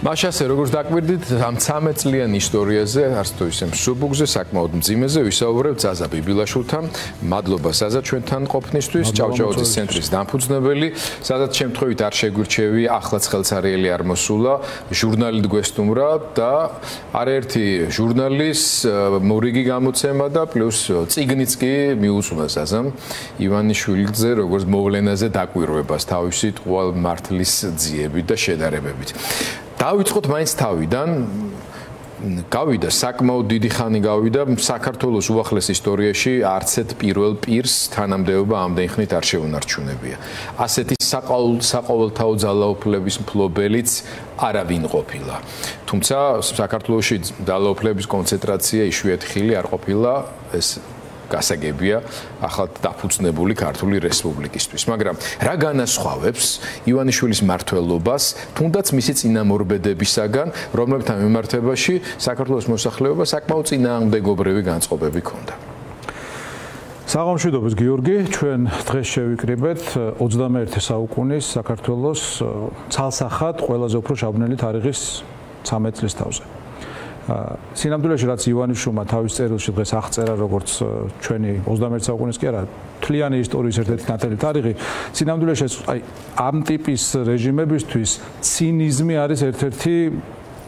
მაშასე როგორც დაკვირდით ამ 13 წლიან ისტორიაზე არც თუ ისე მსუბუქზე საკმაოდ მძიმეზე ვისაუბრებთ ზაზა ბიბილაშვილთან. მადლობა ზაზა ჩვენთან ყოფნისთვის. ჭავჭავაძის ცენტრის დამფუძნებელი. სადაც შემთხვევით არ შეგვირჩევი, ახლაც ხელსარიელი არ მოსულა, ჟურნალით გვესტუმრა და არაერთი ჟურნალის მორიგი გამოცემა და პლუს წიგნიც კი მიუძღვნა ზაზამ ივანიშვილიძე როგორც მოვლენაზე დაკვირვებას თავისი ტყუილ მართლის ძიებით და შედარებებით. დავიწყოთ მაინც თავიდან. გავიდა საკმაოდ დიდი ხანი გავიდა საქართველოს უახლეს ისტორიაში არც ერთ პირველ პირს თანამდებობა ამდენი ხნით არ შეუნარჩუნებია. ასეთი საყოველთაო ძალაუფლების მფლობელიც არავინ ყოფილა. თუმცა საქართველოში ძალაუფლების კონცენტრაცია იშვიათი ხილი არ ყოფილა, ეს გასაგებია ახალ დაფუძნებული ქართული რესპუბლიკისთვის. მაგრამ რა განასხვავებს ივანიშვილის მმართველობას, თუნდაც მისი წინამორბედებისაგან, რომლებთან მიმართებაში საქართველოს მოსახლეობა საკმაოდ წინააღმდეგობრივი განწყობები ჰქონდა. საღამოშვიდობის გიორგი, ჩვენ დღეს შევიკრიბეთ 21 საუკუნის საქართველოს ცალსახად ყველაზე უფრო შაბნელი თარიღის 13 წლის თავზე. სინამდვილეში რაც ივანიშვილმა თავის წერილში დღეს აღწერა როგორც ჩვენი 21 საუკუნის კი არა თლიანი ისტორიის ერთ-ერთი ნათელი თარიღი სინამდვილეში აი ამ ტიპის რეჟიმებისთვის ცინიზმი არის ერთ-ერთი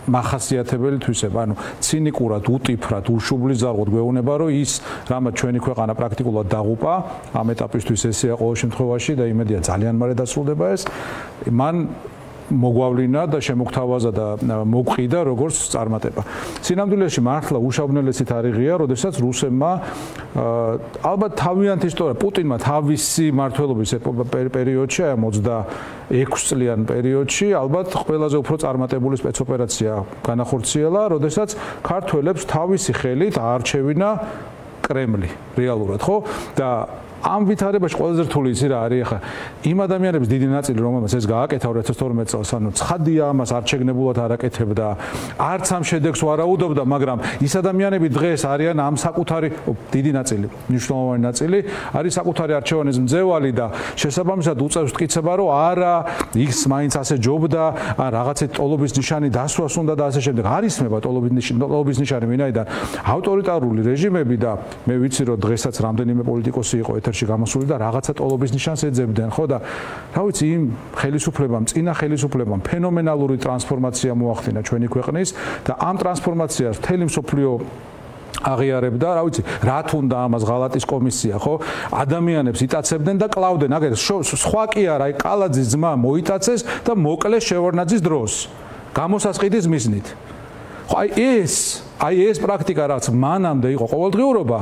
მახასიათებელი თვისება ანუ ცინიკურად უტიფრად უშუბლიზარღოდ გვეუბნება რომ ის რამაც ჩვენი ქვეყანა პრაქტიკულად დაღუპა ამ ეტაპისთვის ესეა ყოველ შემთხვევაში და იმედია ძალიან მალე დასრულდება ეს მან მოგვავლინა და შემოგთავაზა და მოგყიდა როგორც წარმატება. სინამდვილეში მართლა უშავნელესი თარიღია, როდესაც რუსებმა ალბათ თავიანთი ისტორია პუტინმა თავისი მმართველობის პერიოდში, ამ 26 წლიან პერიოდში, ალბათ ყველაზე უფრო წარმატებული სპეცოპერაცია განახორციელა, როდესაც ქართველებს თავისი ხელით აარჩევინა კრემლი რეალურად, ხო? და ამ ვითარებაში ყველაზე რთული ისი რა არის ახლა იმ ადამიანების დიდი ნაწილი რომელმაც ეს გააკეთა 2012 წელს ანუ ცხადია ამას არ შეგნებულად არ აკეთებდა არც ამ შედეგს ვარაუდობდა მაგრამ ის ადამიანები დღეს არიან ამ საკუთარი დიდი ნაწილი მნიშვნელოვანი ნაწილი არის საკუთარი არჩევანის მძევალი და შესაბამისად უწევს მტკიცება რომ არა ის მაინც ასე ჯობდა ან რაღაცეთ ტოლობის ნიშანი დასვას უნდა და ასე შემდეგ არ ისმება ტოლობის ნიშანი ვინაიდან ავტორიტარული რეჟიმები და მე ვიცი რომ დღესაც რამდენიმე პოლიტიკოსი იყო ეთერში გამოსული და რაღაცა ტოლობის ნიშანს ეძებდნენ, ხო და რა ვიცი იმ ხელისუფლებამ, წინა ხელისუფლებამ ფენომენალური ტრანსფორმაცია მოახდინა ჩვენი ქვეყნის და ამ ტრანსფორმაციას მთელი მსოფლიო აღიარებდა, რა ვიცი, რა თუნდა ამას ღალატის კომისია, ხო? ადამიანებს იტაცებდნენ და კლავდნენ, აგერ სხვა კი არა, აი კალაძის ძმა მოიტაცეს და მოკლეს შევარდნაძის დროს. გამოსასყიდის მიზნით. ხო, აი ეს პრაქტიკა რაც მანამდე იყო ყოველდღიურობა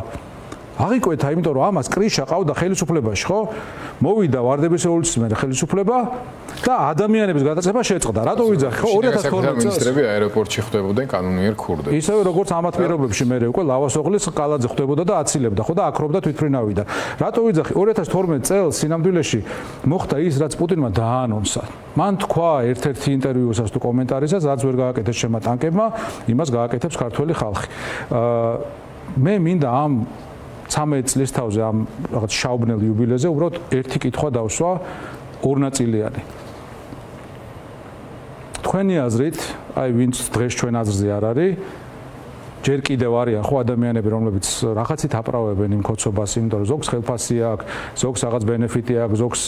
აღიკვეთა, იმიტომ რომ ამას კრიშა ყავდა ხელისუფლებაში, ხო? მოვიდა ვარდების რევოლუციის მერე ხელისუფლება და ადამიანების გადაწყვეტა შეწყდა. რატო ვიძახი, ხო? 2012 წელს მინისტრები აეროპორტში ხვდებოდნენ კანონიერ ქურდებს. ისევე როგორც ამათ პირობებში მერე უკვე ლავასოღლის კალაძე ხვდებოდა და აცილებდა, ხო და აქრობდა თვითფრინავი და რატო ვიძახი 2012 წელს სინამდვილეში მოხდა ის, რაც პუტინმა დაანონსა. მან თქვა ერთ-ერთი ინტერვიუსაც თუ კომენტარისაც, რაც ვერ გააკეთეს შემა ტანკებმა, იმას გააკეთებს ქართველი ხალხი. მე მინდა ამ 13 წლის თავზე ამ რაღაც შაუბნელ იუბილეზე უბრალოდ ერთი კითხვა დავსვა ორნაწილიანი. თქვენი აზრით, აი ვინც დღეს ჩვენ აზრზე არ არის, ჯერ კიდევ არიან ხო ადამიანები, რომლებიც რაღაცით აპრავებენ იმ ხოცობას, იმიტომ რომ ზოგს ხელფასი აქვს, ზოგს რაღაც ბენეფიტი აქვს, ზოგს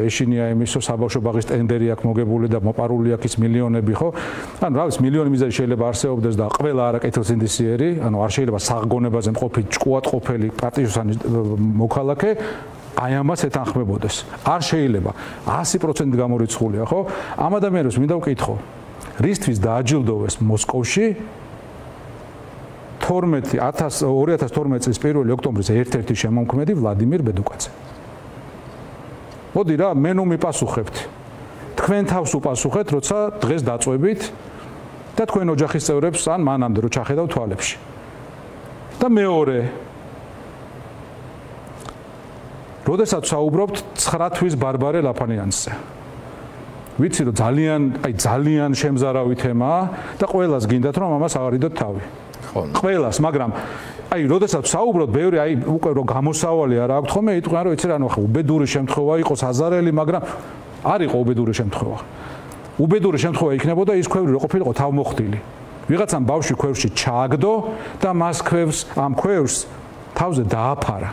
ეშინია იმის, რომ საბავშვო ბაღის ტენდერი აქვს მოგებული და მოპარული აქვს მილიონები, ხო? ანუ რა ვიცი, მილიონი მიზეზი შეიძლება არსებობდეს და ყველა არაკეთილსინდისიერი, ანუ არ შეიძლება საღგონებაზე მყოფი, ჭკუად ყოფილი პარტიზანი მოქალაქე აი ამას ეთანხმებოდეს. არ შეიძლება 100% გამორიცხულია, ხო? ამ ადამიანებს მინდა ვკითხო, რისთვის დააჯილდოვეს მოსკოვში 2012 წლის 1 ოქტომბრის ერთ-ერთი შემომქმედი ვლადიმირ ბედუკაძე. მოდი რა, მე ნუ მიპასუხებთ. თქვენ თავს უპასუხეთ, როცა დღეს დაწვევით და თქვენ ოჯახის წევრებს ან მანამდე რო ჩახედავ თვალებში. და მეორე როდესაც საუბრობთ 9 თვის ბარბარე ლაფანიანზე. ვიცი რომ ძალიან შემზარავი თემაა და ყველას გინდათ რომ ამას აღარიდოთ თავი. ყველას, მაგრამ აი, როდესაც საუბრობთ, ბევრი აი უკვე რომ გამოსავალი არ აქვს ხოლმე, იტყვიან რომ იცი რა, ნუ ხა უბედური შემთხვევა იყოს აზარელი, მაგრამ არ იყო უბედური შემთხვევა. უბედური შემთხვევა იქნებოდა ის ქვევრი რო ყოფილიყო თავმოხდილი. ვიღაცამ ბავშვი ქვევში ჩააგდო და მას ამ ქვევრს თავზე დააფარა.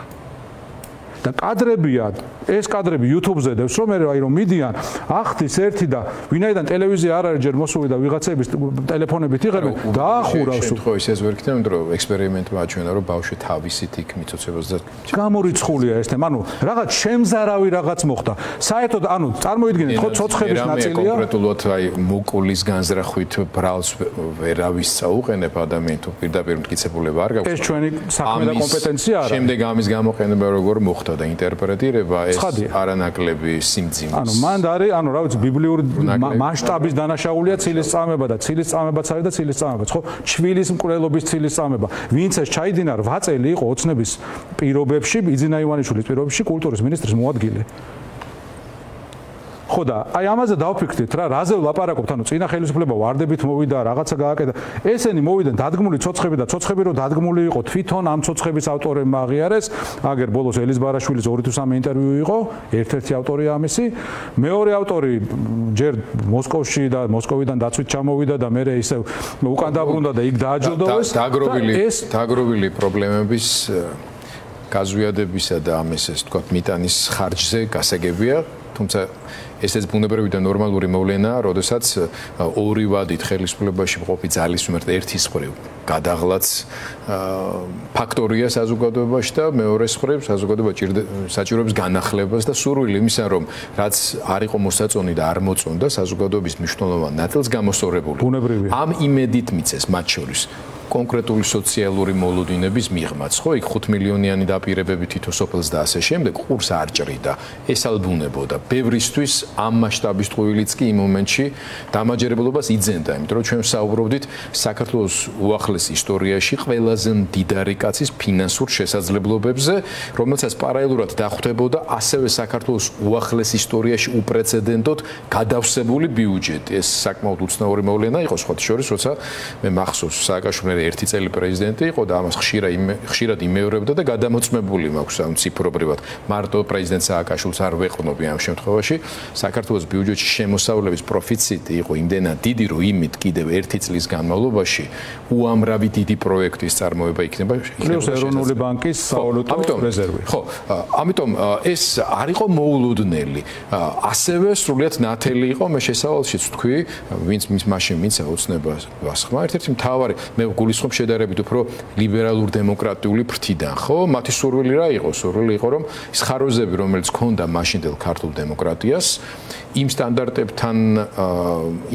და კადრებია, ეს კადრები YouTube-ზე დევს, რომ მიდიან, ახთის ერთი და ვინაიდან ტელევიზია არ არის ჯერ მოსული და ვიღაცების ტელეფონებით იღებენ, დაახურავს. შემთხვევით ეს ვერ იქნება, რომ ექსპერიმენტმა აჩვენა, რომ ბავშვი თავისით იქ მიწოცებას და გამორიცხულია ეს თემა. რაღაც შემზარავი რაღაც მოხდა. საერთოდ, წარმოიდგინეთ, ხო ცოცხების ნაწილია. კონკრეტულად მოკულის განზრახვით ბრალს ვერავის წაუყენებ ადამიანს თუ პირდაპირ მტკიცებულება არ გაქვს. ეს ჩვენი საქმე და კომპეტენცია არა. შემდეგ ამის გამოყენება როგორ მოხდა და ინტერპრეტირება ეს არანაკლები სიმძიმის. მანდ არის, რა ვიცი, ბიბლიური მასშტაბის დანაშაულია ცილის წამება და ცილის წამებაც არის და ცილის წამებაც, ხო? ჩვილის მკვლელობის ცილის წამება. ვინც ეს ჩაიდინა 8 წელი იყო ოცნების პირობებში, იძინა ივანიშვილის პირობებში კულტურის მინისტრის მოადგილე. ხო და ამაზე დავფიქრდით რა, რაზე ვლაპარაკობთ, წინა ხელისუფლება ვარდებით მოვიდა, რაღაცა გააკეთა. ესენი მოვიდნენ დადგმული ცოცხები და ცოცხები რო დადგმული იყო, თვითონ ამ ცოცხების ავტორებმა აღიარეს. აგერ ბოლოს ელის ბარაშვილის 2 თუ 3 ინტერვიუ იყო, ერთ-ერთი ავტორია ამისი. მეორე ავტორი ჯერ მოსკოვში და მოსკოვიდან დაცვით ჩამოვიდა და მე ისევ უკან დაბრუნდა და იქ დააჯილდოვეს. დაგროვილი პრობლემების გაზვიადებისა და ამის თქვა მიტანის ხარჯზე გასაგებია, თუმცა ესეც ბუნებრივი და ნორმალური მოვლენაა, როდესაც ორი ვადით ხელისუფლებაში მყოფი ძალის მიმართ ერთის მხრივ გადაღლაც ფაქტორია საზოგადოებაში და მეორეს მხრივ საზოგადოება საჭიროებს განახლებას და სურვილი იმისა, რომ რაც არ იყო მოსაწონი და არ მოწონდა საზოგადოების მნიშვნელოვან ნაწილს გამოსწორებული. ამ იმედით მიწეს მათ შორის კონკრეტული სოციალური მოლოდინების მიღმაც, ხო, იქ 5 მილიონიანი დაპირებები თითო სოფელს და ასე შემდეგ ყურს არ ჭრიდა. ეს ალბუნებოდა. ბევრისთვის ამ მასშტაბის ტყუილიც კი იმ მომენტში დამაჯერებლობას იძენდა, იმიტომ რომ ჩვენ ვსაუბრობდით საქართველოს უახლეს ისტორიაში ყველაზე მდიდარი კაცის ფინანსურ შესაძლებლობებზე, რომელსაც პარალელურად დახვდებოდა ასევე საქართველოს უახლეს ისტორიაში უპრეცედენტოდ გადავსებული ბიუჯეტი. ეს საკმაოდ უცნაური მოვლენა იყო, სხვა შორის, როცა მე მახსოვს სააკაშვილი ერთი წელი პრეზიდენტი იყო და ამას ხშირად იმეორებდა და გადამოწმებული მაქვს ამ ციფრობრივად. მარტო პრეზიდენტ სააკაშვილს არ ვეყნობი ამ შემთხვევაში. საქართველოს ბიუჯეტში შემოსავლების პროფიციტი იყო იმდენად დიდი, რომ იმით კიდევ 1 წლის განმავლობაში უამრავი დიდი პროექტის წარმოება იქნება. პლუს ეროვნული ბანკის სავალუტო რეზერვი. ხო, ამიტომ ეს არ იყო მოულოდნელი. ასევე სრულიად ნათელი იყო მე შესავალშიც თქვი, ვინც მაშინ მიცა ოცნებას ვასხმა. ერთ-ერთი მთავარი მე გულისხმობ შედარებით უფრო ლიბერალურ დემოკრატიული ფრთიდან, ხო? მათი სურვილი რა იყო? სურვილი იყო, რომ ის ხაროზები, რომელიც ჰქონდა მაშინდელ ქართულ დემოკრატიას, იმ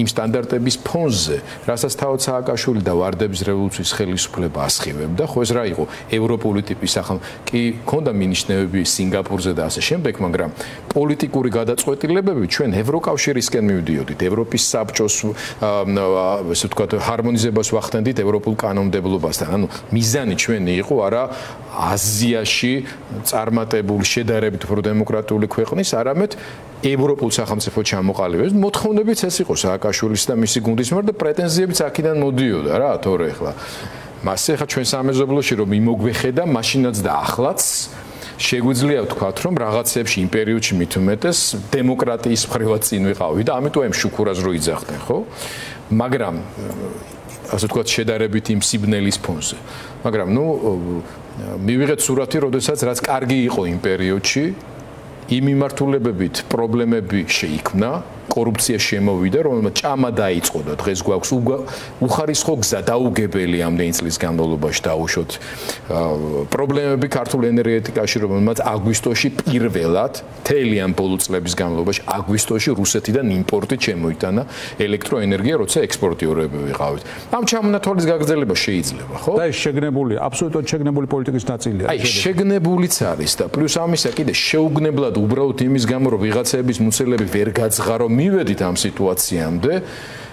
სტანდარტების ფონზე, რასაც თავად სააკაშვილი და ვარდების რევოლუციის ხელისუფლება ასხივებდა, ხო ეს რა იყო? ევროპული ტიპის კი ჰქონდა მინიშნებები სინგაპურზე და ასე შემდეგ, მაგრამ პოლიტიკური გადაწყვეტილებები ჩვენ ევროკავშირისკენ მივდიოდით, ევროპის საბჭოს ესე ვთქვათ ჰარმონიზებას ვახდენდით ევროპულ კანონმდებლობასთან. ანუ მიზანი ჩვენი იყო არა აზიაში წარმატებული შედარებით უფრო დემოკრატიული ქვეყნის, არამედ ევროპულ სახელმწიფო ჩამოყალიბებას. მოთხოვნებიც ეს იყო სააკაშვილის და მისი გუნდის მიმართ და პრეტენზიებიც აქედან მოდიოდა რა, თორე ახლა მასე ხა ჩვენ სამეზობლოში რომ იმოგვეხედა მაშინაც და ახლაც შეგვიძლია ვთქვათ, რომ რაღაცებში იმ პერიოდში მით უმეტეს დემოკრატიის მხრივად წინ ვიყავი და ამიტომ ამ შუქურას რო იძახდნენ, ხო? მაგრამ ასე ვთქვათ შედარებით იმ სიბნელის ფონზე. მაგრამ მივიღეთ სურათი, როდესაც რაც კარგი იყო იმ პერიოდში, იმ მიმართულებებით პრობლემები შეიქმნა, კორუფცია შემოვიდა, რომელმაც ჭამა დაიწყო და დღეს გვაქვს უხარისხო გზა დაუგებელი ამდენი წლის განმავლობაში დაუშვოთ პრობლემები ქართულ ენერგეტიკაში, რომელმაც აგვისტოში პირველად თელიან ბოლო წლების განმავლობაში აგვისტოში რუსეთიდან იმპორტი შემოიტანა ელექტროენერგია, როცა ექსპორტიორები ვიყავით. ამ ჩამონათვალის გაგრძელება შეიძლება, ხო? და ეს შეგნებული, აბსოლუტურად შეგნებული პოლიტიკის ნაწილია. აი, შეგნებულიც არის და პლუს ამისა კიდე შეუგნებლად უბრალოდ იმის გამო, რომ ვიღაცების მუცელები ვერ გაძღარო მივედით ამ სიტუაციამდე,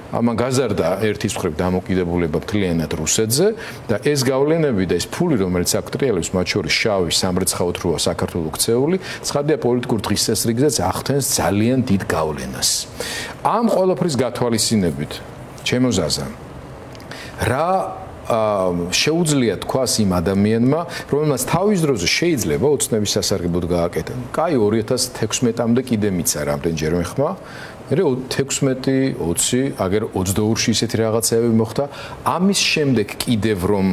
ამან გაზარდა ერთის მხრივ დამოკიდებულება მთლიანად რუსეთზე და ეს გავლენები და ეს ფული, რომელიც აქ ტრიალებს, მათ შორის შავი სამრეცხაოთ როა საქართველოს ქცეული, ცხადია პოლიტიკურ დღესასრიგზეც ახდენს ძალიან დიდ გავლენას. ამ ყველაფრის გათვალისწინებით, ჩემო ზაზა, რა შეუძლია თქვას იმ ადამიანმა, რომელმაც თავის დროზე შეიძლება ოცნების სასარგებლოდ გააკეთა. კაი 2016-მდე კიდე მიცა რამდენჯერმე ხმა. მე 16, 20, აგერ 22-ში ისეთი რაღაცები მოხდა. ამის შემდეგ კიდევ რომ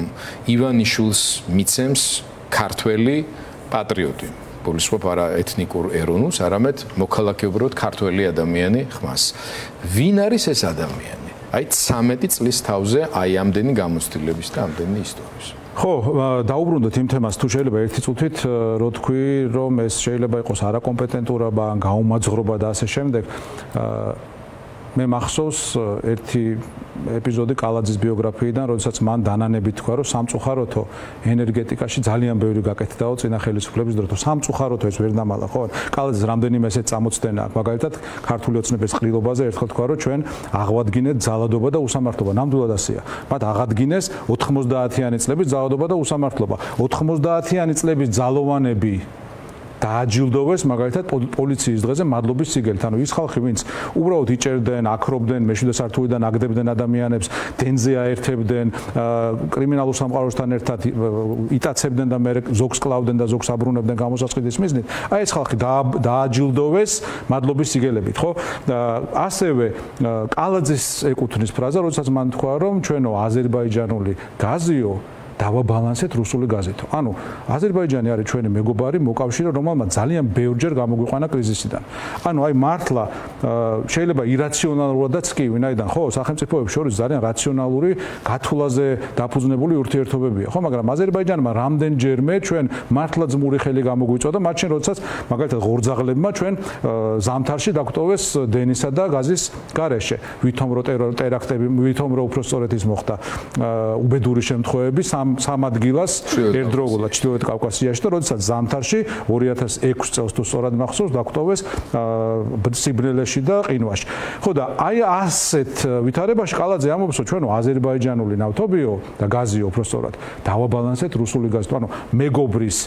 ივანიშვილს მიცემს ქართველი პატრიოტი. პოლისყოფ არა ეთნიკურ ეროვნულს, არამედ მოქალაქეობრივად ქართველი ადამიანი ხმას. ვინ არის ეს ადამიანი? აი 13 წლის თავზე აი ამდენი გამოცდილების და ამდენი ისტორიის. ხო, დაუბრუნდეთ იმ თემას, თუ შეიძლება ერთი წუთით რო თქვი, რომ ეს შეიძლება იყოს არაკომპეტენტურობა, გაუმაძღრობა და ასე შემდეგ. მე მახსოვს ერთი ეპიზოდი კალაძის ბიოგრაფიიდან, როდესაც მან დანანებით თქვა, რომ სამწუხაროთო ენერგეტიკაში ძალიან ბევრი გაკეთდაო წინა ხელისუფლების დროს, რომ სამწუხაროთო ეს ვერ დამალა, ხო? კალაძის რამდენიმე ესეთ წამოწდენა აქვს, მაგალითად, ქართული ოცნების ყრილობაზე ერთხელ თქვა, რომ ჩვენ აღვადგინეთ ძალადობა და უსამართლობა. ნამდვილად ასეა. მათ აღადგინეს 90-იანი წლების ძალადობა და უსამართლობა. 90-იანი წლების ძალოვანები დააჯილდოვეს მაგალითად პოლიციის დღეზე მადლობის სიგელით. ანუ ის ხალხი, ვინც უბრალოდ იჭერდნენ, აქრობდნენ, მეშვიდე სართულიდან აგდებდნენ ადამიანებს, დენზე აერთებდნენ, კრიმინალურ სამყაროსთან ერთად იტაცებდნენ და მე ზოგს კლავდნენ და ზოგს აბრუნებდნენ გამოსაწყიდის მიზნით. აი ეს ხალხი დააჯილდოვეს მადლობის სიგელებით, ხო? ასევე კალაძის ეკუთვნის ფრაზა, როდესაც მან თქვა, რომ ჩვენო აზერბაიჯანული გაზიო დავაბალანსეთ რუსული გაზეთო. ანუ აზერბაიჯანი არის ჩვენი მეგობარი, მოკავშირე, რომელმაც ძალიან ბევრჯერ გამოგვიყვანა კრიზისიდან. ანუ აი მართლა შეიძლება ირაციონალურადაც კი ვინაიდან ხო, სახელმწიფოებს შორის ძალიან რაციონალური, გათვლაზე დაფუძნებული ურთიერთობებია, ხო, მაგრამ აზერბაიჯანმა რამდენჯერმე ჩვენ მართლა ძმური ხელი გამოგვიწოდა, მათ შენ როდესაც მაგალითად ღორძაღლებმა ჩვენ ზამთარში დაგვტოვეს დენისა და გაზის გარეშე. ვითომ რო ტერაქტები, ვითომ რო უпростоრეთ ის მოხდა უბედური შემთხვევები სამ ადგილას ერთდროულად ჩრდილოეთ კავკასიაში და როდესაც ზამთარში 2006 წელს თუ სწორად მახსოვს დაგვტოვეს სიბნელეში და ყინვაში. ხო და აი ასეთ ვითარებაში კალაძე ამბობს რომ ჩვენო აზერბაიჯანული ნავთობიო და გაზიო უпростоრად დავაბალანსეთ რუსული გაზით. ანუ მეგობრის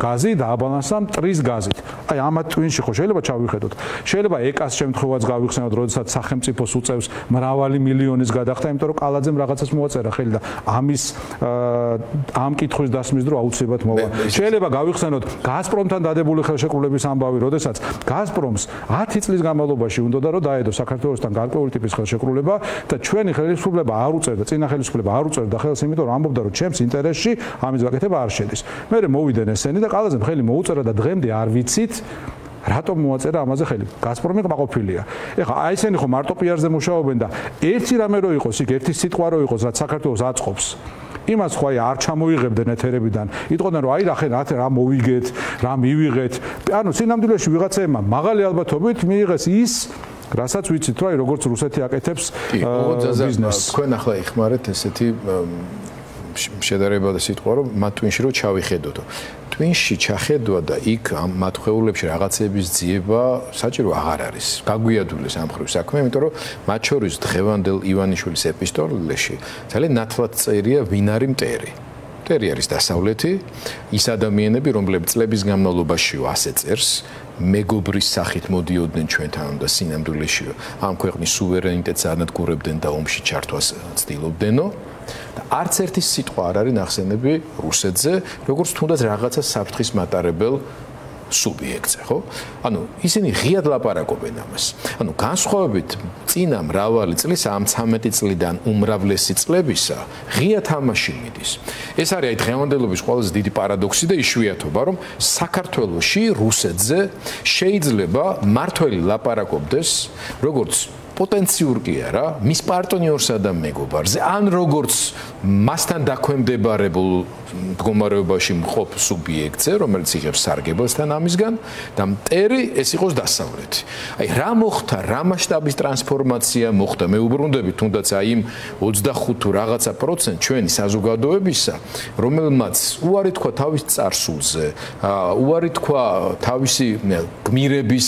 გაზი დააბალანსა მტრის გაზით. აი ამათ ტვინში ხო შეიძლება ჩავიხედოთ. შეიძლება ეკას შემთხვევაც გავიხსენოთ, როდესაც სახელმწიფოს უწევს მრავალი მილიონის გადახდა, იმიტომ რომ კალაძემ რაღაცას მოაწერა ხელი და ამის ამ კითხვის დასმის დრო აუცილებლად მოვა. შეიძლება გავიხსენოთ გაზპრომთან დადებული ხელშეკრულების ამბავი, როდესაც გაზპრომს 10 წლის განმავლობაში უნდოდა რომ დაედო საქართველოსთან გარკვეული ტიპის ხელშეკრულება და ჩვენი ხელისუფლება არ უწერდა, წინა ხელისუფლება არ უწერდა ხელს, იმიტომ რომ ამბობდა რომ ჩემს ინტერესში ამის გაკეთება არ შედის. მერე მოვიდნენ ესენი და კალაძემ ხელი მოუწერა და დღემდე არ ვიცით რატომ მოაწერა ამაზე ხელი? გაზპრომი კმაყოფილია. ეხლა აი ესენი ხო მარტო პიარზე მუშაობენ და ერთი რამე რო იყოს, იქ ერთი სიტყვა რო იყოს, რაც საქართველოს აწყობს. იმას ხო აი არ ჩამოიღებდნენ ეთერებიდან. იტყოდნენ რომ აი რა მოვიგეთ, რა მივიღეთ. ანუ სინამდვილეში ვიღაცაებმა მაღალი ალბათობით მიიღეს ის, რასაც ვიცით, რომ აი როგორც რუსეთი აკეთებს ბიზნესს. თქვენ ახლა იხმარეთ ესეთი შედარება და სიტყვა რომ მათ ტვინში რო ჩავიხედოთ. ტვინში ჩახედვა და იქ ამ მათ ხვეულებში რაღაცების ძიება საჭირო აღარ არის. გაგვიადვილეს ამ ხრივ საქმე, იმიტომ რომ მათ შორის დღევანდელ ივანიშვილის ეპისტოლეში ძალიან ნათლად წერია ვინ არის მტერი. მტერი არის დასავლეთი, ის ადამიანები, რომლებიც წლების განმავლობაშიო ასე წერს, მეგობრის სახით მოდიოდნენ ჩვენთან და სინამდვილეშიო ამ ქვეყნის სუვერენიტეტს ანადგურებდნენ და ომში ჩართვას ცდილობდნენო. და არც ერთი სიტყვა არ არის ნახსენები რუსეთზე, როგორც თუნდაც რაღაცა საფრთხის მატარებელ სუბიექტზე, ხო? ანუ ისინი ღიად ლაპარაკობენ ამას. ანუ განსხვავებით წინა მრავალი წლის ამ 13 წლიდან უმრავლესი წლებისა, ღია თამაში მიდის. ეს არის აი დღევანდელობის ყველაზე დიდი პარადოქსი და იშვიათობა, რომ საქართველოში რუსეთზე შეიძლება მართველი ლაპარაკობდეს, როგორც პოტენციურ კი არა, მის პარტნიორსა და მეგობარზე, ან როგორც მასთან დაქვემდებარებულ მდგომარეობაში მყოფ სუბიექტზე, რომელიც იღებს სარგებელსთან ამისგან და მტერი ეს იყოს დასავლეთი. აი რა მოხდა, რა მასშტაბის ტრანსფორმაცია მოხდა, მე უბრუნდები თუნდაც აი იმ 25 თუ რაღაცა პროცენტ ჩვენი საზოგადოებისა, რომელმაც უარი თქვა თავის წარსულზე, უარი თქვა თავისი გმირების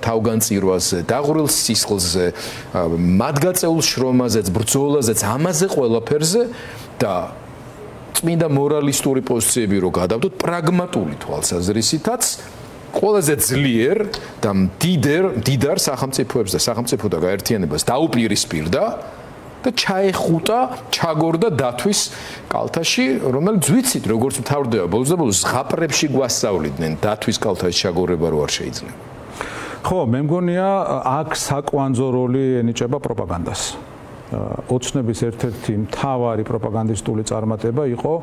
თავგანწირვაზე, დაღვრილ სისხლზე, მათგაწეულ შრომაზეც, ბრძოლაზეც, ამაზე ყველაფერზე და წმინდა მორალისტური პოზიციები რო გადავდოთ, პრაგმატული თვალსაზრისითაც ყველაზე ძლიერ და მდიდარ სახელმწიფოებს და სახელმწიფოთა გაერთიანებას დაუპირისპირდა და ჩაეხუტა, ჩაგორდა დათვის კალთაში, რომელიც ვიცით, როგორც მთავრდება, ბოლოს და ბოლოს ზღაპრებში გვასწავლიდნენ დათვის კალთაში ჩაგორება რო არ შეიძლება. ხო, მე მგონია აქ საკვანძო როლი ენიჭება პროპაგანდას. ოცნების ერთ-ერთი მთავარი პროპაგანდისტული წარმატება იყო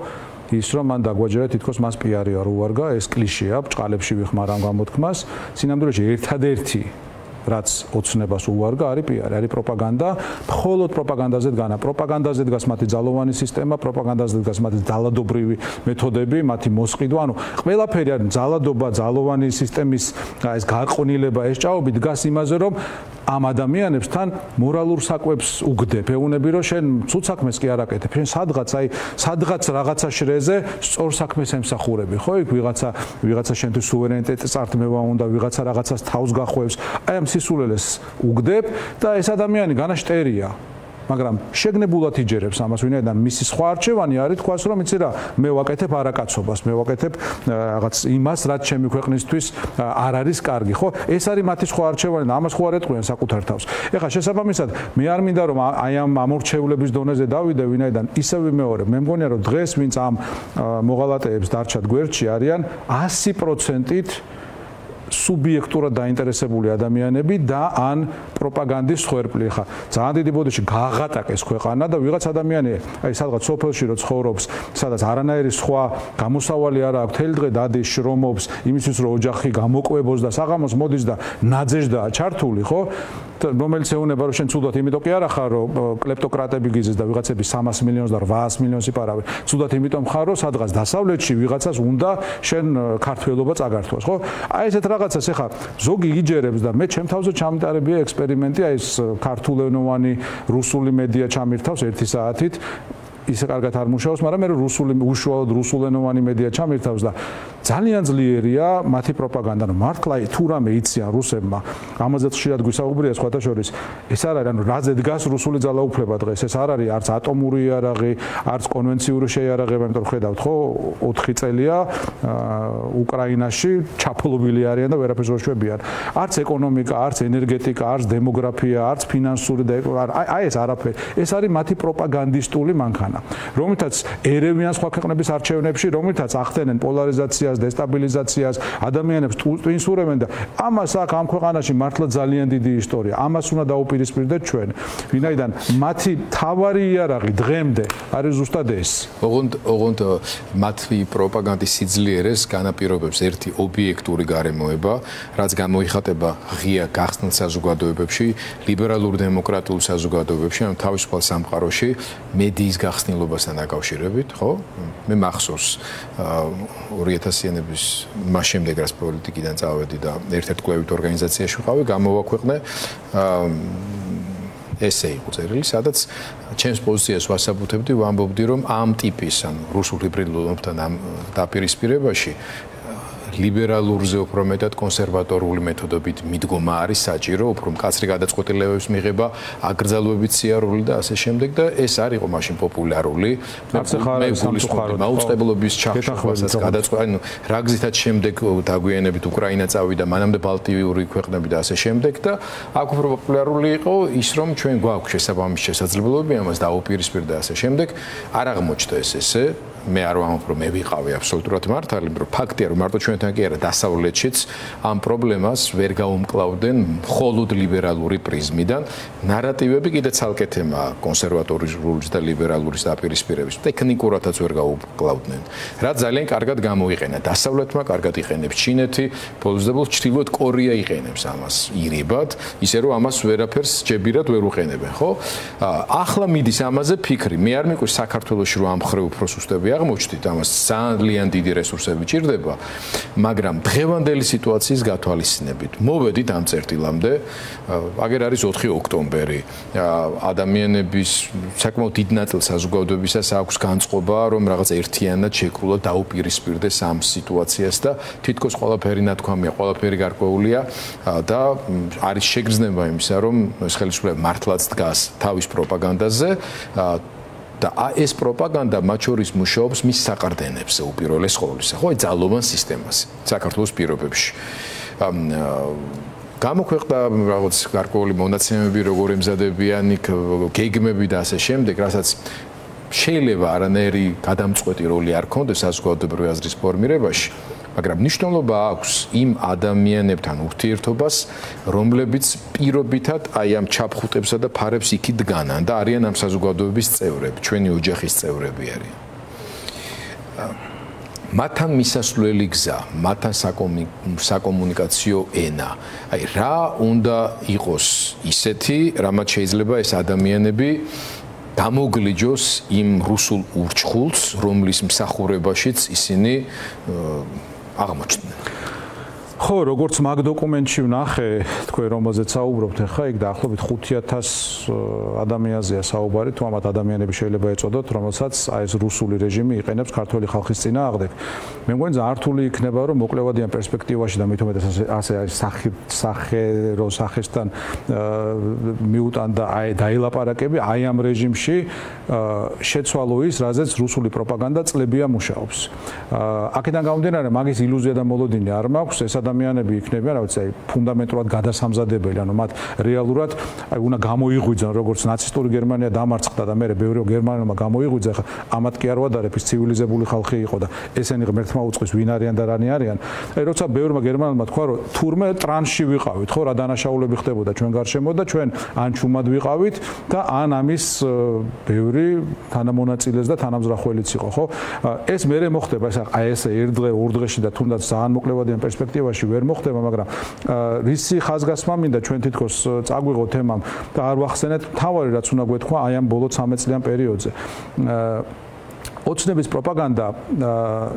ის, რომ მან დაგვაჯერა თითქოს მას პიარი არ უვარგა, ეს კლიშეა, ბჭყალებში ვიხმარ ამ გამოთქმას, სინამდვილეში ერთადერთი რაც ოცნებას უვარგა არის პიარი, არის პროპაგანდა, მხოლოდ პროპაგანდაზე დგანა, პროპაგანდაზე დგას მათი ძალოვანი სისტემა, პროპაგანდაზე დგას მათი ძალადობრივი მეთოდები, მათი მოსყიდვა, ანუ ყველაფერი არის ძალადობა, ძალოვანი სისტემის ეს გარყვნილება, ეს ჭაობი დგას იმაზე, რომ ამ ადამიანებს თან მორალურ საკვებს უგდებ, ეუბნები, რომ შენ ცუდ საქმეს კი არ აკეთებ, შენ სადღაც რაღაცა შრეზე სწორ საქმეს ემსახურები, ხო? იქ ვიღაცა შენთვის სუვერენიტეტის წართმევა უნდა, ვიღაცა რაღაცას თავს გახვევს, აი ამ სისულელეს უგდებ და ეს ადამიანი განაშტერია. მაგრამ შეგნებულად იჯერებს ამას, ვინაიდან მისი სხვა არჩევანი არის თქვას, რომ იცი რა, მე ვაკეთებ არაკაცობას, მე ვაკეთებ რაღაც იმას, რაც ჩემი ქვეყნისთვის არ არის კარგი, ხო? ეს არის მათი სხვა არჩევანი და ამას ხო არ ეტყვიან საკუთარ თავს. ეხლა შესაბამისად, მე არ მინდა რომ აი ამ ამორჩეულების დონეზე დავიდე, ვინაიდან ისევ ვიმეორებ, მე მგონია რომ დღეს ვინც ამ მოღალატეებს დარჩათ გვერდში არიან 100%-ით სუბიექტურად დაინტერესებული ადამიანები და ან პროპაგანდის ხერპლი. ხა ძალიან დიდი ბოდიში გააღატაკეს ქვეყანა და ვიღაც ადამიანი აი სადღაც სოფელში რო ცხოვრობს, სადაც არანაირი სხვა გამოსავალი არ აქვს, თელი დღე დადის, შრომობს, იმისთვის რომ ოჯახი გამოყვებოს და საღამოს მოდის და ნაძეჟდაა ჩართული, ხო? რომელიც ეუბნება რომ შენ ცუდად იმიტომ კი არა ხარ რომ კლეპტოკრატები გიზეს და ვიღაცები 300 მილიონს და 800 მილიონს იპარავენ. ცუდად იმიტომ ხარ რომ სადღაც დასავლეთში ვიღაცას უნდა შენ ქართველობა წაგართვას, ხო? აი ესეთ რაღაცას ეხა ზოგი იჯერებს და მე ჩემ თავზე ჩამიტარებია ექსპერიმენტი, აი ეს ქართულენოვანი რუსული მედია ჩამირთავს 1 საათით. ისე კარგად არ მუშაობს, მაგრამ მე უშუალოდ რუსულენოვანი მედია ჩამირთავს და ძალიან ძლიერია მათი პროპაგანდა. მართლა თუ რამე იციან რუსებმა, ამაზე ხშირად გვისაუბრია სხვათა შორის. ეს არ არის, ანუ რაზე დგას რუსული ძალაუფლება დღეს. ეს არ არის არც ატომური იარაღი, არც კონვენციური შეიარაღება, იმიტომ რომ ხედავთ ხო, 4 წელია უკრაინაში ჩაფლობილი არიან და ვერაფერს ვერ შვებიან. არც ეკონომიკა, არც ენერგეტიკა, არც დემოგრაფია, არც ფინანსური და აი ეს არაფერი. ეს არის მათი პროპაგანდისტული მანქანა. რომელთაც ერევიან სხვა ქვეყნების არჩევნებში, რომელთაც ახდენენ პოლარიზაციას, დესტაბილიზაციას, ადამიანებს ტვინსურებენ და ამას აქ ამ ქვეყანაში მართლა ძალიან დიდი ისტორია. ამას უნდა დაუპირისპირდეთ ჩვენ. ვინაიდან მათი თავარი იარაღი დღემდე არის ზუსტად ეს. ოღონდ მათი პროპაგანდის სიძლიერეს განაპირობებს ერთი ობიექტური გარემოება, რაც გამოიხატება ღია გახსნილ საზოგადოებებში, ლიბერალურ დემოკრატიულ საზოგადოებებში, ანუ თავისუფალ სამყაროში, მედიის გახსნილობასთან დაკავშირებით, ხო? მე მახსოვს 2000-იანების მას შემდეგ რაც პოლიტიკიდან წავედი და ერთ-ერთ კვლევით ორგანიზაციაში ვიყავი, გამოვაქვეყნე ესე იყო წერილი, სადაც ჩემს პოზიციას ვასაბუთებდი, ვამბობდი, რომ ამ ტიპის, ანუ რუსულ ჰიბრიდულობთან ამ დაპირისპირებაში ლიბერალურზე უფრო მეტად კონსერვატორული მეთოდებით მიდგომა არის საჭირო, უფრო მკაცრი გადაწყვეტილებების მიღება, აკრძალვებით სიარული და ასე შემდეგ და ეს არ იყო მაშინ პოპულარული. მე გულისხმობდი მაუწყებლობის ჩახშობასაც გადაწყვეტა, ანუ რა გზითაც შემდეგ დაგვიანებით უკრაინა წავიდა, მანამდე ბალტიური ქვეყნები და ასე შემდეგ და აქ უფრო პოპულარული იყო ის, რომ ჩვენ გვაქვს შესაბამისი შესაძლებლობები ამას დაუპირისპირდა და ასე შემდეგ. არ აღმოჩნდა ესე. მე არ ვამბობ, რომ მე ვიყავი აბსოლუტურად მართალი, რომ ფაქტია, რომ მარტო ჩვენთან კი არა, დასავლეთშიც ამ პრობლემას ვერ გაუმკლავდნენ მხოლოდ ლიბერალური პრიზმიდან. ნარატივები კიდე ცალკე თემაა კონსერვატორიზმის და ლიბერალურის დაპირისპირების. ტექნიკურადაც ვერ გაუმკლავდნენ. რაც ძალიან კარგად გამოიყენა. დასავლეთმა კარგად იყენებს ჩინეთი, ბოლოს და ბოლოს ჩრდილოეთ კორეა იყენებს ამას ირიბად, ისე რომ ამას ვერაფერს ჯებირად ვერ უყენებენ, ხო? ახლა მიდის ამაზე ფიქრი. მე არ მიყვარს საქართველოში რომ ამ ხრივ უფრო სუსტები აღმოჩნდით, ამას ძალიან დიდი რესურსები ჭირდება, მაგრამ დღევანდელი სიტუაციის გათვალისწინებით მოვედით ამ წერტილამდე, აგერ არის 4 ოქტომბერი, ადამიანების საკმაოდ დიდ ნაწილ საზოგადოებისას აქვს განწყობა, რომ რაღაც ერთიანად შეკრულა დაუპირისპირდეს ამ სიტუაციას და თითქოს ყველაფერი ნათქვამია, ყველაფერი გარკვეულია და არის შეგრძნება იმისა, რომ ეს ხელისუფლება მართლაც დგას თავის პროპაგანდაზე და ეს პროპაგანდა მათ შორის მუშაობს მის საყრდენებზე უპირველეს ყოვლისა, ხო, ძალოვან სისტემაზე საქართველოს პირობებში. გამოქვეყნდა რაღაც გარკვეული მონაცემები, როგორ ემზადებიან იქ გეგმები და ასე შემდეგ, რასაც შეიძლება არანაირი გადამწყვეტი როლი არ ქონდეს საზოგადოებრივი აზრის ფორმირებაში, მაგრამ მნიშვნელობა აქვს იმ ადამიანებთან ურთიერთობას, რომლებიც პირობითად აი ამ ჩაფხუტებსა და ფარებს იქით დგანან და არიან ამ საზოგადოების წევრები, ჩვენი ოჯახის წევრები არიან. მათთან მისასვლელი გზა, მათთან საკომუნიკაციო ენა. აი რა უნდა იყოს ისეთი, რამაც შეიძლება ეს ადამიანები გამოგლიჯოს იმ რუსულ ურჩხულს, რომლის მსახურებაშიც ისინი აღმოჩნდნენ. ხო, როგორც მაგ დოკუმენტში ვნახე, თქვენ რომელზეც საუბრობთ, ახლა იქ დაახლოებით 5,000 ადამიანზეა საუბარი, თუ ამათ ადამიანები შეიძლება ეწოდოთ, რომელსაც აი ეს რუსული რეჟიმი იყენებს ქართული ხალხის წინააღმდეგ. მე მგონი ძალიან რთული იქნება, რომ მოკლევადიან პერსპექტივაში და მით უმეტეს ასე სახელო სახესთან მიუტან და აი დაილაპარაკები აი ამ რეჟიმში შეცვალო ის, რაზეც რუსული პროპაგანდა წლებია მუშაობს. აქედან გამომდინარე, მაგის ილუზია და მოლოდინი არ მაქვს, ეს ადამიანები იქნებიან, რა ვიცი, ფუნდამენტურად გადასამზადებელი, ანუ მათ რეალურად აი უნდა გამოიღვიძონ, როგორც ნაცისტური გერმანია დამარცხდა და მე ბევრი გერმანელმა გამოიღვიძა, ხა ამათ კი არ ვადარებ, ის ცივილიზებული ხალხი იყო და ესენი ღმერთმა უწყვის ვინ არიან და რანი არიან. აი როცა ბევრმა გერმანელმა თქვა, რომ თურმე ტრანსში ვიყავით, ხო, რა დანაშაულები ხდებოდა ჩვენ გარშემო და ჩვენ ან ჩუმად ვიყავით და ან ამის ბევრი თანამონაწილეს და თანამზრახველიც იყო, ხო? ეს მერე მოხდება, აი ესე ერთ დღე, ორ დღეში და თუნდაც ძალიან მოკლევადიან პერსპექტივაში ვერ მოხდება, მაგრამ რისი ხაზგასმა მინდა ჩვენ თითქოს წაგვიღოთ ემამ და არ ვახსენეთ თავარი რაც უნდა გვეთქვა აი ამ ბოლო 13 წლიან პერიოდზე. ოცნების პროპაგანდა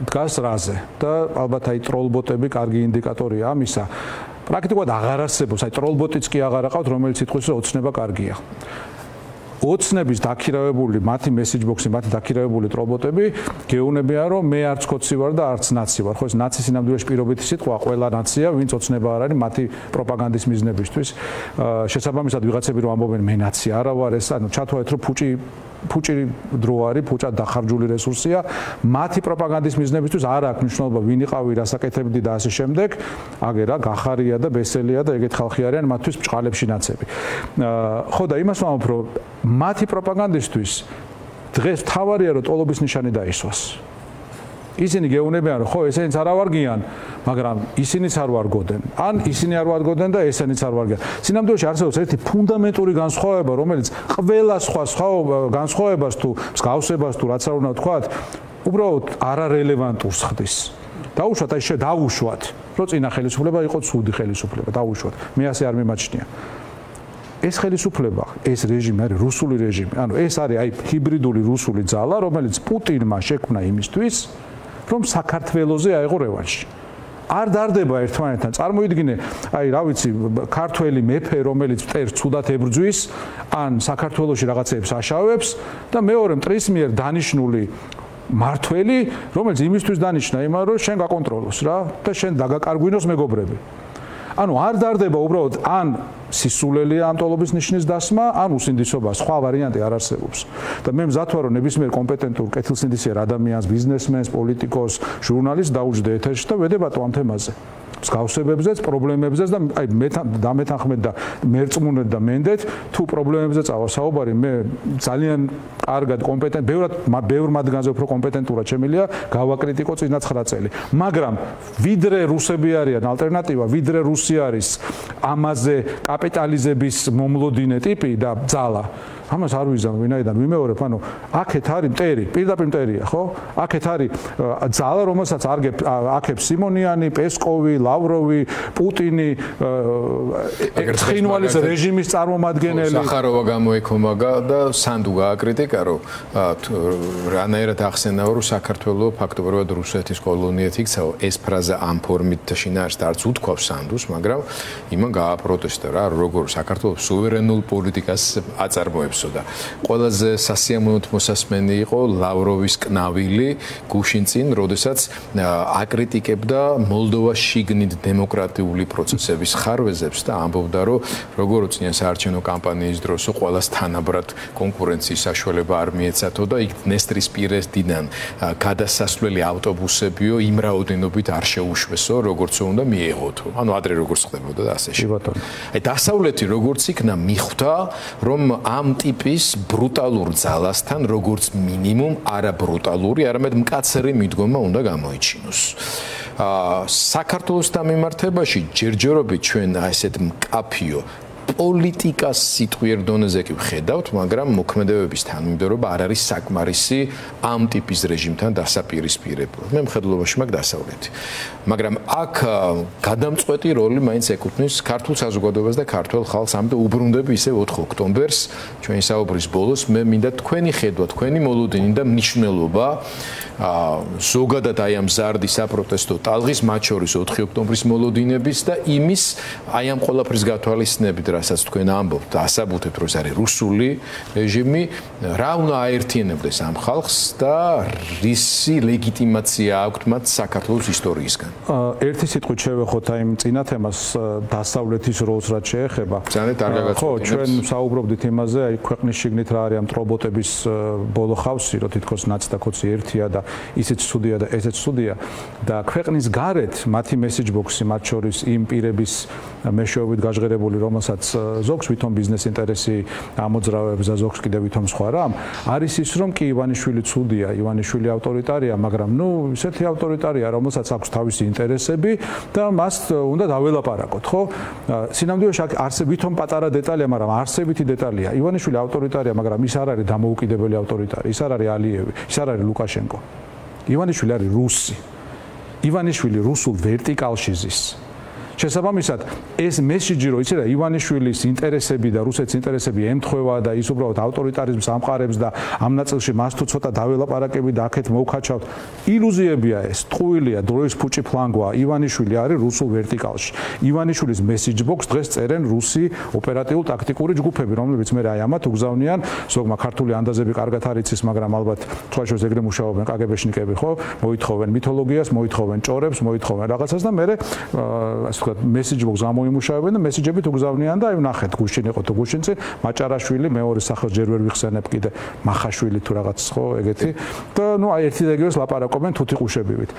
დგას რაზე და ალბათ აი ტროლბოტები კარგი ინდიკატორია ამისა. პრაქტიკულად აღარ არსებობს, აი ტროლბოტიც კი აღარ აყავთ, რომელიც ითქვის რომ ოცნება კარგია. ოცნების დაქირავებული მათი მესეჯ ბოქსი, მათი დაქირავებული ტროლბოტები გეუბნებიან, რომ მე არც კოცი ვარ და არც ნაცი ვარ. ხო, ეს ნაცი სინამდვილეში პირობითი სიტყვა, ყველა ნაცია, ვინც ოცნება არ არის მათი პროპაგანდის მიზნებისთვის. შესაბამისად ვიღაცები რომ ამბობენ მე ნაცი არა ვარ, ეს ანუ ჩათვალეთ რომ ფუჭი დრო არის, ფუჭად დახარჯული რესურსია, მათი პროპაგანდის მიზნებისთვის არ აქვს მნიშვნელობა ვინ იყავი, რასაკეთებდი და ასე შემდეგ. აგერა გახარია და ბესელია და ეგეთ ხალხი არიან მათთვის ბჭყალებში ნაცები. ხო და იმას ვამბობ, რომ მათი პროპაგანდისტვის დღეს თავარია რომ ტოლობის ნიშანი დაისვას. ისინი გეუბნებიან რომ ხო ესენიც არ ავარგიან, მაგრამ ისინიც არ ვარგოდნენ. ან ისინი არ ვარგოდნენ და ესენიც არ ვარგიან. სინამდვილეში არსებობს ერთი ფუნდამენტური განსხვავება, რომელიც ყველა სხვა განსხვავებას თუ მსგავსებას თუ რაც არ უნდა ვთქვათ, უბრალოდ არარელევანტურს ხდის. დაუშვათ აი დაუშვათ, რომ წინა ხელისუფლება იყო ცუდი ხელისუფლება, დაუშვათ. მე ასე არ მიმაჩნია. ეს ხელისუფლება, ეს რეჟიმი არის რუსული რეჟიმი. ანუ ეს არის აი ჰიბრიდული რუსული ძალა, რომელიც პუტინმა შექმნა იმისთვის, რომ საქართველოზე აიღო რევანში. არ დარდება ერთმანეთთან. წარმოიდგინე, აი რა ვიცი, ქართველი მეფე, რომელიც მტერს ცუდად ებრძვის, ან საქართველოში რაღაცეებს აშავებს და მეორე მტრის მიერ დანიშნული მართველი, რომელიც იმისთვის დანიშნა იმან, რომ შენ გაკონტროლოს რა და შენ დაგაკარგვინოს მეგობრები. ანუ არ დარდება უბრალოდ ან სისულელია ამ ტოლობის ნიშნის დასმა, ან უსინდისობა, სხვა ვარიანტი არ არსებობს. და მე მზად ვარ, რომ ნებისმიერ კომპეტენტურ კეთილსინდისიერ ადამიანს, ბიზნესმენს, პოლიტიკოს, ჟურნალისტს დაუჯდე ეთერში და ვედებატო ამ თემაზე. მსგავსებებზეც, პრობლემებზეც და აი დამეთანხმეთ და მერწმუნეთ და მენდეთ, თუ პრობლემებზე წავა საუბარი, მე ძალიან კარგად კომპეტენტ, ბევრ მათგანზე უფრო კომპეტენტურად შემიძლია გავაკრიტიკო წინა 9 წელი. მაგრამ ვიდრე რუსები არიან ალტერნატივა, ვიდრე რუსი არის ამაზე კაპიტალიზების მომლოდინე ტიპი და ძალა. ამას არ ვიზამ ვინაიდან ვიმეორებ, ანუ აქეთ არის მტერი, პირდაპირ მტერია, ხო? აქეთ არის ძალა, რომელსაც აქებს სიმონიანი, პესკოვი, ლავროვი, პუტინი, ცხინვალის რეჟიმის წარმომადგენელი. სახაროვა გამოეკომაგა და სანდუ გააკრიტიკა, რომ რანაირად ახსენაო, რომ საქართველოს ფაქტობრივად რუსეთის კოლონიად იქცაო. ეს ფრაზა ამ ფორმით შინაარსს არც უთქვავს სანდუს, მაგრამ იმან გააპროტესტა რა, როგორ საქართველოს სუვერენულ პოლიტიკას აწარმოებს. გაუსო და ყველაზე სასიამოვნოდ მოსასმენი იყო ლავროვის კნავილი გუშინ წინ, როდესაც აკრიტიკებდა მოლდოვას შიგნით დემოკრატიული პროცესების ხარვეზებს და ამბობდა, რომ როგორ უწინეს საარჩევნო კამპანიის დროს ყველას თანაბრად კონკურენციის საშუალება არ მიეცათო და იქ დნესტრისპირეთიდან გადასასვლელი ავტობუსებიო იმ რაოდენობით არ შეუშვესო, როგორც უნდა მიეღოთო. ანუ ადრე როგორც ხდებოდა და ასე შემდეგ. აი დასავლეთი როგორც იქნა მიხვდა, რომ ამ ტიპის ბრუტალურ ძალასთან როგორც მინიმუმ არა ბრუტალური, არამედ მკაცრი მიდგომა უნდა გამოიჩინოს. საქართველოს დამემართებაში ჯერჯერობით ჩვენ ასეთ მკაფიო პოლიტიკას სიტყვიერ დონეზე კი ვხედავთ, მაგრამ მოქმედებების თანმიმდევრობა არ არის საკმარისი ამ ტიპის რეჟიმთან დასაპირისპირებლად. მე მხედველობაში მაქვს დასავლეთი. მაგრამ აქ გადამწყვეტი როლი მაინც ეკუთვნის ქართულ საზოგადოებას და ქართულ ხალხს. ამიტომ უბრუნდები ისე 4 ოქტომბერს ჩვენი საუბრის ბოლოს მე მინდა თქვენი ხედვა, თქვენი მოლოდინი და მნიშვნელობა ზოგადად აი ამ ზარდი საპროტესტო ტალღის, მათ შორის 4 ოქტომბრის მოლოდინების და იმის აი ამ ყველაფრის გათვალისწინებით, რასაც თქვენ ამბობთ, ასაბუთებთ, რომ ეს არის რუსული რეჟიმი, რა უნდა აერთიანებდეს ამ ხალხს და რისი ლეგიტიმაცია აქვთ მათ საქართველოს ისტორიისგან. ერთი სიტყვით შევეხოთ აი იმ წინა თემას, დასავლეთის როლს რაც შეეხება. ძალიან კარგად გაწყვეტინებთ. ხო, ჩვენ საუბრობდით იმაზე, აი ქვეყნის შიგნით რა არის ამ ტრობოტების ბოლო ხავსი, რომ თითქოს ნაცდაკოცი ერთია და ისიც ცუდია და ესეც ცუდია და ქვეყნის გარეთ მათი მესეჯ ბოქსი, მათ შორის იმ პირების მეშვეობით გაჟღერებული, რომელსაც ზოგს ვითომ ბიზნეს ინტერესი ამოძრავებს და ზოგს კიდევ ვითომ სხვა რამ, არის ის, რომ კი ივანიშვილი ცუდია, ივანიშვილი ავტორიტარია, მაგრამ ნუ ისეთი ავტორიტარია, რომელსაც აქვს თავისი ინტერესები და მას უნდა დაველაპარაკოთ, ხო? სინამდვილეში ვითომ პატარა დეტალია, მაგრამ არსებითი დეტალია. ივანიშვილი ავტორიტარია, მაგრამ ის არ არის დამოუკიდებელი ავტორიტარი, ის არ არის ალიევი, ის არ არის ლუკაშენკო. ივანიშვილი არის რუსი. ივანიშვილი რუსულ ვერტიკალში ზის. შესაბამისად, ეს მესიჯი რომ იცი რა ივანიშვილის ინტერესები და რუსეთის ინტერესები ემთხვევა და ის უბრალოდ ავტორიტარიზმს ამყარებს და ამ ნაწილში მას თუ ცოტა დაველაპარაკები და აქეთ მოვქაჩავთ, ილუზიებია ეს, ტყუილია, დროის ფუჭი ფლანგვა, ივანიშვილი არის რუსულ ვერტიკალში. ივანიშვილის მესიჯ ბოქს დღეს წერენ რუსი ოპერატიულ-ტაქტიკური ჯგუფები, რომლებიც მე აი ამათ უგზავნიან, ზოგმა ქართული ანდაზები კარგად არ იცის, მაგრამ ალბათ თვალშორის ეგრე მუშაობენ კგბ-შნიკები, ხო? მოითხოვენ მითოლოგიას, მოითხოვენ ჭორებს, მოითხოვენ რაღაცას და მე ასე მესიჯ ბოქს გამოიმუშავებენ და მესიჯებით უგზავნიან და აი ვნახეთ გუშინ იყო თუ გუშინ წინ მაჭარაშვილი მეორე სახელს ჯერ ვერ ვიხსენებ კიდე მახაშვილი თუ რაღაც ხო ეგეთი და ნუ აი ერთი და იგივეს ლაპარაკობენ თუთიყუშებივით.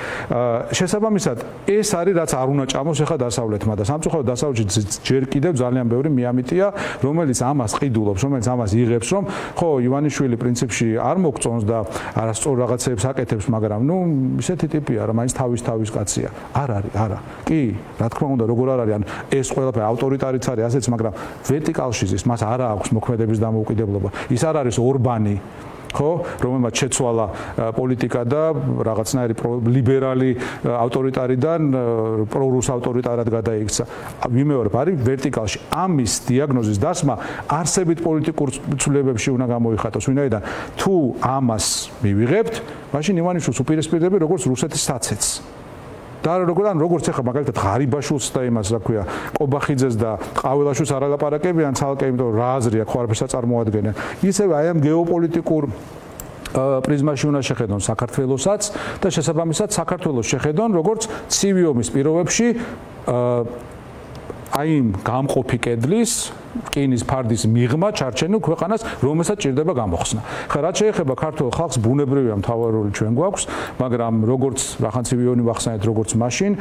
შესაბამისად ეს არის რაც არ უნდა ჭამოს ახლა დასავლეთმა და სამწუხაროდ დასავლეთში ჯერ კიდევ ძალიან ბევრი მიამიტია რომელიც ამას ყიდულობს, რომელიც ამას იღებს რომ ხო ივანიშვილი პრინციპში არ მოგწონს და არასწორ რაღაცებს აკეთებს, მაგრამ ნუ ისეთი ტიპია რომ მაინც თავის კაცია. არ არის, არა. კი, რა თქმა უნდა როგორ არ არის, ან ეს ყველაფერი ავტორიტარიც არის ასეც, მაგრამ ვერტიკალში ზის, მას არ აქვს მოქმედების დამოუკიდებლობა. ის არ არის ორბანი, ხო, რომელმაც შეცვალა პოლიტიკა და რაღაცნაირი ლიბერალი ავტორიტარიდან პრორუს ავტორიტარად გადაიქცა. ვიმეორებ, არის ვერტიკალში. ამის დიაგნოზის დასმა არსებით პოლიტიკურ ცვლილებებში უნდა გამოიხატოს. ვინაიდან თუ ამას მივიღებთ, მაშინ ივანიშვილს უპირისპირდები როგორც რუსეთის საცეცს. და როგორც ახლა მაგალითად ღარიბაშვილს და იმას რა ქვია ყობახიძეს და ყაველაშვილს არ ალაპარაკებიან ცალკე, იმიტომ რომ რა აზრია ხო არაფერს წარმოადგენენ. ისევე აი ამ გეოპოლიტიკურ პრიზმაში უნდა შეხედონ საქართველოსაც და შესაბამისად საქართველოს შეხედონ როგორც ცივი ომის პირობებში აი იმ გამყოფი კედლის რკინის ფარდის მიღმა ჩარჩენილ ქვეყანას, რომელსაც ჭირდება გამოხსნა. ხა რაც შეეხება ქართულ ხალხს, ბუნებრივია მთავარი როლი ჩვენ გვაქვს, მაგრამ როგორც რახანცივიონი ვახსენეთ, როგორც მაშინ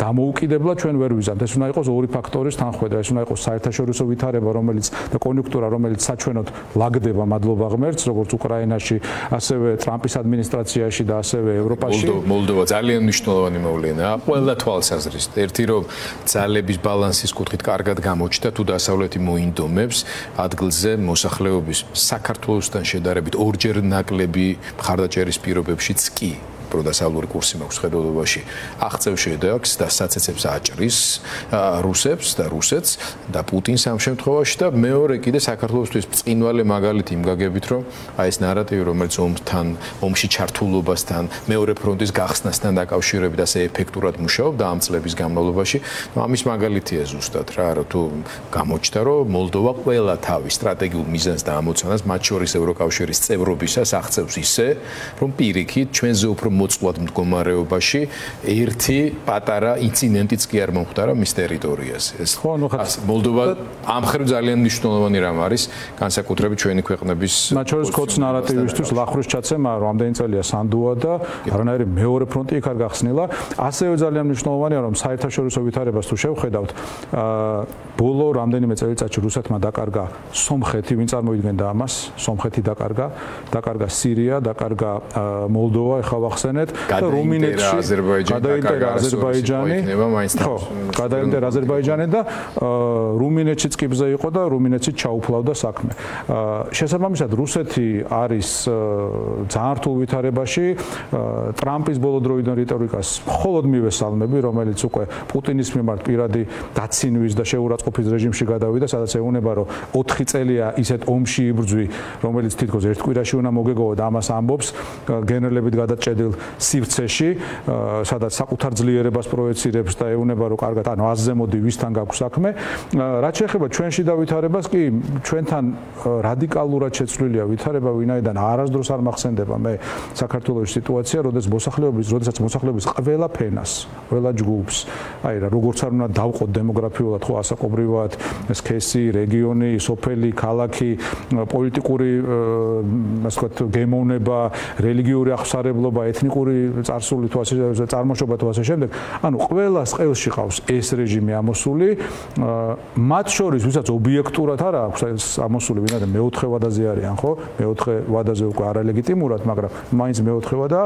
დამოუკიდებლად ჩვენ ვერ ვიზამთ. ეს უნდა იყოს ორი ფაქტორის თანხმედრა, ეს უნდა იყოს საერთაშორისო ვითარება, რომელიც და კონიუნქტურა, რომელიც საჩვენოდ ლაგდება მადლობა ღმერთს, როგორც უკრაინაში, ასევე ტრამპის ადმინისტრაციაში და ასევე ევროპაში. მოლდოვა ძალიან მნიშვნელოვანი მოვლენაა ყველა თვალსაზრისით. ერთი რომ ძალების ბალანსის კუთხით კარგად გამოჩნდა, თუ დასავლეთი მოინდომებს ადგილზე მოსახლეობის საქართველოსთან შედარებით ორჯერ ნაკლები მხარდაჭერის პირობებშიც კი პროდასავლური კურსი მაქვს ხედველობაში აღწევს შედაქს და საცეცებს აჭრის რუსებს და რუსეთს და პუტინს ამ შემთხვევაში და მეორე კიდე საქართველოსთვის ბრწყინვალე მაგალითი იმ გაგებით რომ აი ეს ნარატივი რომელიც ომში ჩართულობასთან მეორე ფრონტის გახსნასთან დაკავშირებით ასე ეფექტურად მუშაობდა ამ წლების განმავლობაში ამის მაგალითია ზუსტად რა თუ გამოჩნდა რომ მოლდოვა ყველა თავის სტრატეგიულ მიზანს და ამოცანას მათ შორის ევროკავშირის წევრობისას აღწევს ისე რომ პირიქით ჩვენზე უფრო მოწყვლად მდგომარეობაში ერთი პატარა ინციდენტიც კი არ მომხდარა მის ტერიტორიაზე ეს ხო ნუ მოლდოვა ამ ხრივ ძალიან მნიშვნელოვანი რამ არის განსაკუთრებით ჩვენი ქვეყნების მათ შორის კოც ნარატივისთვის ლახურის ჩაცემა რამდენი წელია სანდუა და არანაირი მეორე ფრონტი იქ არ გახსნილა ასევე ძალიან მნიშვნელოვანია რომ საერთაშორისო ვითარებას თუ შევხედავთ ბოლო რამდენიმე წელიწადში რუსეთმა დაკარგა სომხეთი ვინ წარმოიდგენდა ამას სომხეთი დაკარგა სირია დაკარგა მოლდოვა ეხლა ვახსენეთ და რუმინეთში გადაინტერა აზერბაიჯანი გადაინტერა აზერბაიჯანი და რუმინეთშიც კიბზე იყო და რუმინეთში ჩაუფლავდა საქმე შესაბამისად რუსეთი არის ძალიან რთულ ვითარებაში ტრამპის ბოლო დროიდან რიტორიკას მხოლოდ მივესალმები რომელიც უკვე პუტინის მიმართ პირადი დაცინვის და შეურაცხყოფის რეჟიმში გადავიდა სადაც ეუბნება რომ 4 წელია ისეთ ომში იბრძვი რომელიც თითქოს ერთ კვირაში უნდა მოგეგოვა და ამას ამბობს გენერლებით გადაჭედილ სივრცეში სადაც საკუთარ ძლიერებას პროეცირებს და ეუბნება რომ კარგად ანუ აზზე მოდი ვისთან გაქვს საქმე რაც შეეხება ჩვენში და ვითარებას კი ჩვენთან რადიკალურად შეცვლილია ვითარება ვინაიდან არასდროს არ მახსენდება მე საქართველოს სიტუაცია როდესაც მოსახლეობის ყველა ფენას ყველა ჯგუფს აი რა როგორც არ უნდა დავყოთ დემოგრაფიულად ხო ასაკობრივად სქესი რეგიონი სოფელი ქალაქი პოლიტიკური ასე ვთქვათ გემოვნება რელიგიური აღსარებლობა ეთნიკური წარსული თუ ასე წარმოშობა თუ ასე შემდეგ ანუ ყველას ყელში ყავს ეს რეჟიმი ამოსული მათ შორის ვისაც ობიექტურად არა აქვს ეს ამოსული ვინაიდან მეოთხე ვადაზე არიან ხო მეოთხე ვადაზე უკვე არალეგიტიმურად მაგრამ მაინც მეოთხე ვადა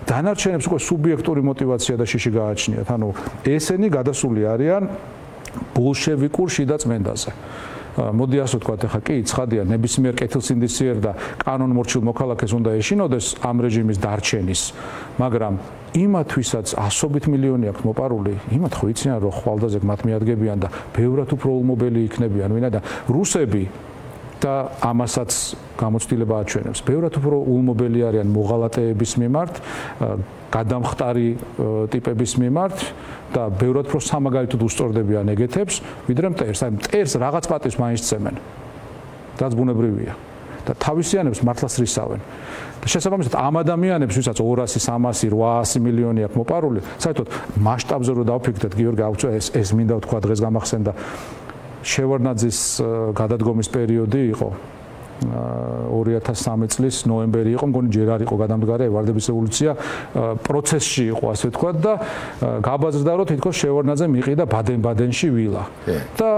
დანარჩენებს უკვე სუბიექტური мотиваცია და შიში გააჩნიათ ანუ ესენი გადასული არიან ბოლშევიკურ შიდა წმენდაზე მოდი ასე ვთქვათ ახლა კი ცხადია ნებისმიერ კეთილსინდისიერ და კანონმორჩილ მოქალაქეს უნდა ეშინოდეს ამ რეჟიმის დარჩენის მაგრამ იმათვისაც ასობით მილიონი აქვს მოპარული იმათ ხო იციან რომ ხვალდაზე მათ მიადგებიან და ბევრად უფრო ულმობელი იქნებიან ვინაიდან რუსები და ამასაც გამოცდილება აჩვენებს ბევრად უფრო ულმობელი არიან მოღალატეების მიმართ გადამხტარი ტიპების მიმართ და ბევრად უფრო სამაგალითოდ უსწორდებიან ეგეთებს ვიდრე მტერს აი მტერს რაღაც პატივს მაინც წემენ რაც ბუნებრივია და თავისიანებს მართლაც რისავენ და შესაბამისად ამ ადამიანებს ვისაც 200 300 800 მილიონი აქვს მოპარული საერთოდ მასშტაბზე რო დავფიქრდეთ გიორგი აუწევ ეს მინდა ვთქვა დღეს გამახსენდა შევარდნაძის გადადგომის პერიოდი იყო 2013 წლის ნოემბერი იყო მგონი ჯერ არ იყო გადამდგარი ვარდების რევოლუცია პროცესში იყო ასე ვთქვა და გაბაზრდა რომ თითქოს შევარდნაძე მიყიდა ბადენ-ბადენში ვილა და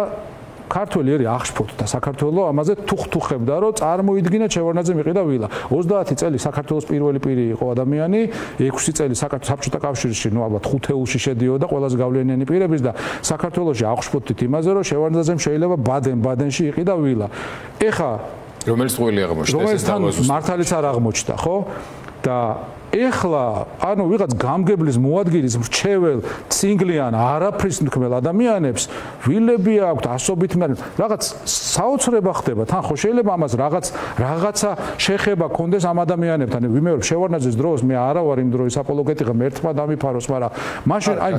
ქართველი ერი აღშფოთდა საქართველოს ამაზე თუხთუხებდა რომ წარმოიდგინა შევარდნაძე მიყიდა ვილა 30 წელი საქართველოს პირველი პირი იყო ადამიანი 6 წელი საბჭოთა კავშირში ნუ ალბათ 5 ეულში შედიოდა ყველაზე გავლენიანი პირების და საქართველოში აღშფოთდით იმაზე რომ შევარდნაძემ შეიძლება ბადენ-ბადენში იყიდა ვილა ეხა რომელიც წვილი აღმოჩნდა რომელთან მართალიც არ აღმოჩნდა ხო და ეხლა ანუ ვიღაც გამგებლის მოადგილის მრჩეվել ცინგლიან არაფრის მქმელ ადამიანებს ვილები აქვთ ასობით მე რაღაც საოცრება ხდება თან ხო შეიძლება ამას რაღაცა შეხება კონდეს ამ ადამიანებთან ვიმეორებ შევარდნაძის დროს მე არა ვარ იმ დროის აპოლოგეტი ღმ ერთმა დამიფაროს მაგრამ მაშინ აი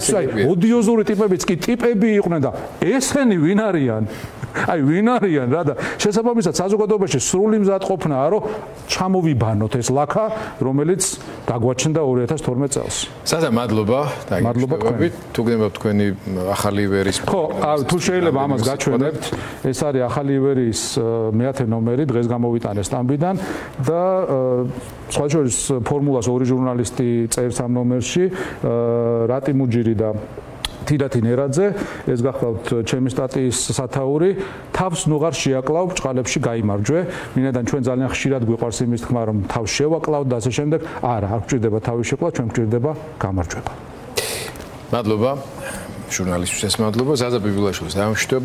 ოდიოზური ტიპებიც კი ტიპები იყვნენ და ესენი ვინ არიან აი ვინ არიან რა და შესაბამისად საზოგადოებაში სრული მზადყოფნაა რომ ჩამოვიბანოთ ეს ლაქა რომელიც დაგვაჩნდა 2012 წელს. სადა მადლობა დაიგებებით. თუ გნებავთ თქვენი ახალი ივერის ხო, თუ შეიძლება ამას გაჩვენებთ, ეს არის ახალი ივერის მე-10 ნომერი დღეს გამოვიტანეს სტამბიდან და სხვა შორის ფორმულას ორი ჟურნალისტი წერს ამ ნომერში, რატი მუჯირი და თირათი ნერაძე, ეს გახლავთ ჩემი სტატიის სათაური, თავს ნუღარ შეაკლავ ბჭყალებში გაიმარჯვე, ვინაიდან ჩვენ ძალიან ხშირად გვიყვარს იმის თქმა, რომ თავს შევაკლავ და ასე შემდეგ, არა, არ გვჭირდება თავის შეკლა, ჩვენ გვჭირდება გამარჯვება. მადლობა, ჟურნალისტებს მადლობა, ზაზა ბიბილაშვილს დაამშვიდობ